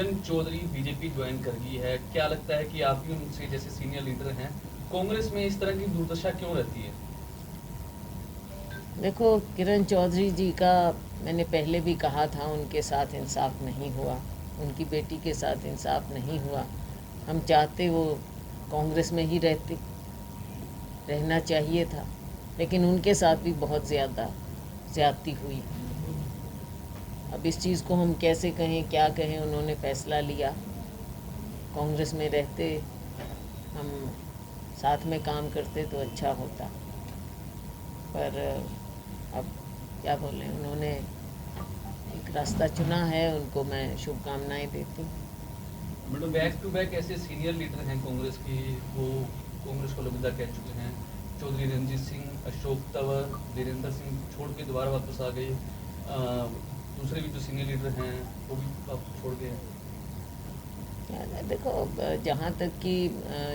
Kiran Chaudhary BJP join कर गई है, क्या लगता है कि आप भी उनसे जैसे सीनियर लीडर हैं, कांग्रेस में इस तरह की दुर्दशा क्यों रहती है? देखो, किरण चौधरी जी का मैंने पहले भी कहा था, उनके साथ इंसाफ नहीं हुआ, उनकी बेटी के साथ इंसाफ नहीं हुआ। हम चाहते वो कांग्रेस में ही रहना चाहिए था, लेकिन उनके साथ भी बहुत ज़्यादती हुई। अब इस चीज़ को हम कैसे कहें, क्या कहें, उन्होंने फैसला लिया। कांग्रेस में रहते, हम साथ में काम करते तो अच्छा होता, पर अब क्या बोलें, उन्होंने एक रास्ता चुना है, उनको मैं शुभकामनाएं देती हूँ। मतलब बैक टू बैक ऐसे सीनियर लीडर हैं कांग्रेस की, वो कांग्रेस को अलविदा कह चुके हैं। चौधरी रणजीत सिंह, अशोक तंवर, वीरेंद्र सिंह छोड़ के दोबारा वापस आ गए। दूसरे भी जो सीनियर लीडर हैं वो भी वापस छोड़ गए। देखो, जहाँ तक कि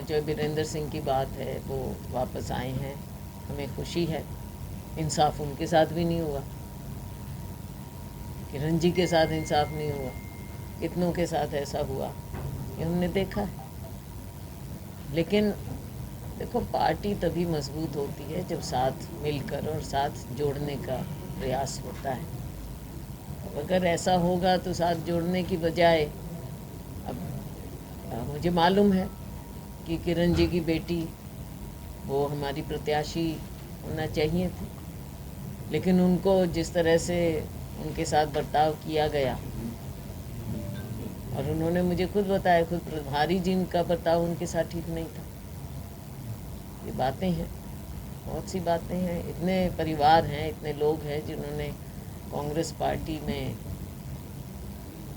जो वीरेंद्र सिंह की बात है, वो वापस आए हैं, हमें खुशी है। इंसाफ उनके साथ भी नहीं हुआ, किरण जी के साथ इंसाफ नहीं हुआ, कितनों के साथ ऐसा हुआ ये हमने देखा है। लेकिन देखो, पार्टी तभी मजबूत होती है जब साथ मिलकर और साथ जोड़ने का प्रयास होता है। अब अगर ऐसा होगा तो साथ जोड़ने की बजाय, अब मुझे मालूम है कि किरण जी की बेटी वो हमारी प्रत्याशी होना चाहिए थी, लेकिन उनको जिस तरह से उनके साथ बर्ताव किया गया, और उन्होंने मुझे खुद बताया, खुद प्रभारी जी का बर्ताव उनके साथ ठीक नहीं था। ये बातें हैं, बहुत सी बातें हैं। इतने परिवार हैं, इतने लोग हैं जिन्होंने कांग्रेस पार्टी में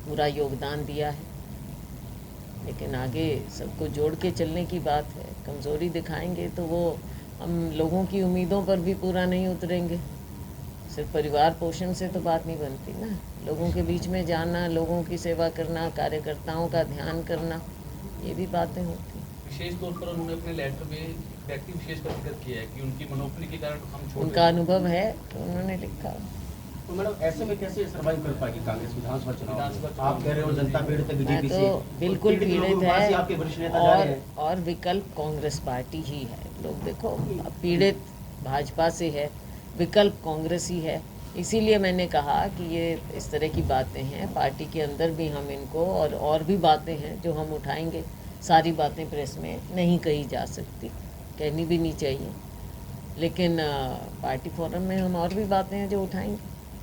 पूरा योगदान दिया है, लेकिन आगे सबको जोड़ के चलने की बात है। कमज़ोरी दिखाएंगे तो वो हम लोगों की उम्मीदों पर भी पूरा नहीं उतरेंगे। सिर्फ परिवार पोषण से तो बात नहीं बनती ना, लोगों के बीच में जाना, लोगों की सेवा करना, कार्यकर्ताओं का ध्यान करना, ये भी बातें होती हैं। विशेष तौर पर उन्होंने अपने लेटर में व्यक्ति विशेष का जिक्र किया है कि उनकी मनोपली के कारण हम छोड़ उनका अनुभव है तो उन्होंने लिखा। तो मैडम, ऐसे में कैसे सर्वाइव कर पाएगी कांग्रेस विधानसभा चुनाव? आप कह रहे हो जनता पीड़ित है मैं बीजेपी तो से, बिल्कुल पीड़ित है, आपके वरिष्ठ नेता जा रहे हैं। और विकल्प कांग्रेस पार्टी ही है। लोग देखो, अब पीड़ित भाजपा से है, विकल्प कांग्रेस ही है। इसीलिए मैंने कहा कि ये इस तरह की बातें हैं, पार्टी के अंदर भी हम इनको, और भी बातें हैं जो हम उठाएंगे। सारी बातें प्रेस में नहीं कही जा सकती, कहनी भी नहीं चाहिए, लेकिन पार्टी फोरम में हम और भी बातें हैं जो उठाएंगे।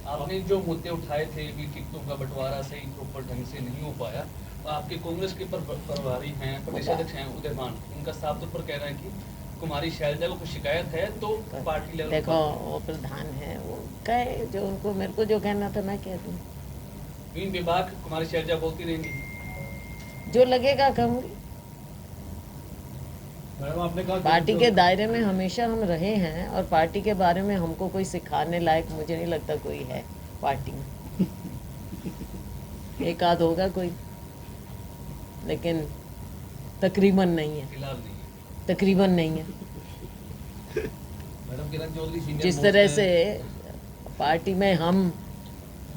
आपने जो मुद्दे उठाए थे कि टिकटों का बंटवारा सही प्रॉपर ढंग से नहीं हो पाया, आपके कांग्रेस के प्रभारी हैं, प्रदेश अध्यक्ष हैं उदयमान, उनका साफ तौर पर कह रहे हैं कि कुमारी शैलजा को कुछ शिकायत है तो पार्टी लेवल देखो, वो प्रधान है, वो कहे जो उनको, मेरे को जो कहना था मैं कह दूँ। इन विभाग कुमारी शैलजा बोलती रहेंगी, जो लगेगा कहूँगी। आपने कहा पार्टी के दायरे में हमेशा हम रहे हैं, और पार्टी के बारे में हमको कोई सिखाने लायक मुझे नहीं लगता कोई है पार्टी में। एक आध होगा कोई, लेकिन तकरीबन नहीं है, फिलहाल नहीं है। तकरीबन नहीं है। मैडम किरण चौधरी सीनियर जिस तरह से पार्टी में हम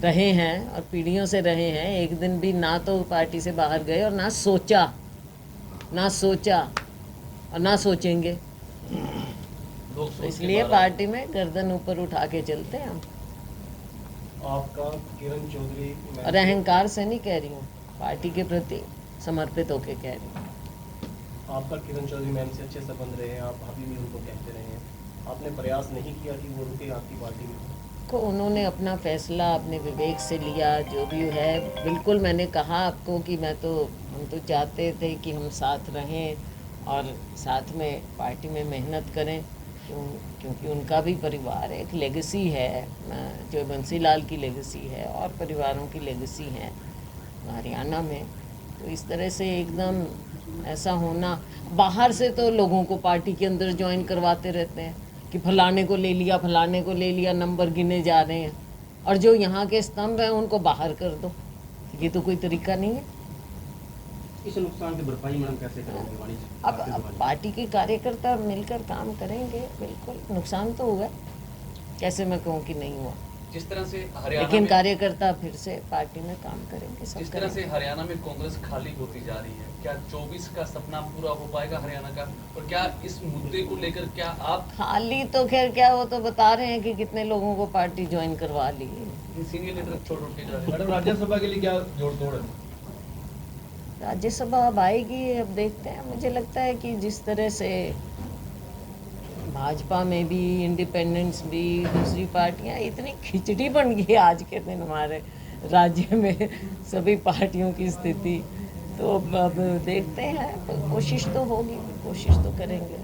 रहे हैं और पीढ़ियों से रहे हैं, एक दिन भी ना तो पार्टी से बाहर गए और ना सोचा और ना सोचेंगे। तो इसलिए पार्टी में गर्दन ऊपर उठा के चलते हैं हम। आपका किरण चौधरी, और अहंकार से नहीं कह रही हूँ, पार्टी के प्रति समर्पित होके कह रही हूँ। आपका किरण चौधरी मैम से अच्छे संबंध रहे हैं, आप अभी भी उनको कहते रहे हैं, आपने प्रयास नहीं किया कि वो रुके आपकी पार्टी में? को उन्होंने अपना फैसला अपने विवेक से लिया, जो भी है। बिल्कुल, मैंने कहा आपको कि हम तो चाहते थे कि हम साथ रहें और साथ में पार्टी में मेहनत करें, क्योंकि उनका भी परिवार एक लेगेसी है, जो बंसीलाल की लेगेसी है और परिवारों की लेगेसी है हरियाणा में। तो इस तरह से एकदम ऐसा होना, बाहर से तो लोगों को पार्टी के अंदर ज्वाइन करवाते रहते हैं कि फलाने को ले लिया, नंबर गिने जा रहे हैं, और जो यहाँ के स्तंभ हैं उनको बाहर कर दो। ये तो कोई तरीका नहीं है। इस नुकसान की भरपाई मैडम कैसे करेंगे? अब पार्टी के कार्यकर्ता मिलकर काम करेंगे। बिल्कुल नुकसान तो हुआ, कैसे मैं कहूँ कि नहीं हुआ। जिस तरह से हरियाणा लेकिन में कार्यकर्ता फिर से पार्टी में काम करेंगे, सब जिस तरह से करेंगे। हरियाणा में कांग्रेस खाली होती जा रही है, क्या 24 का सपना पूरा हो पाएगा हरियाणा का? और क्या इस मुद्दे को लेकर क्या आप खाली तो खैर क्या, वो तो बता रहे हैं कि कितने लोगों को पार्टी ज्वाइन करवा ली है। सीनियर लीडर छोड़ के जा रहे हैं? मैडम राज्यसभा के लिए क्या जोड़ तोड़ है? राज्यसभा अब आएगी, अब देखते हैं। मुझे लगता है कि जिस तरह से भाजपा में भी, इंडिपेंडेंस भी, दूसरी पार्टियां, इतनी खिचड़ी बन गई आज के दिन हमारे राज्य में सभी पार्टियों की स्थिति। तो अब देखते हैं, कोशिश तो होगी, कोशिश तो करेंगे।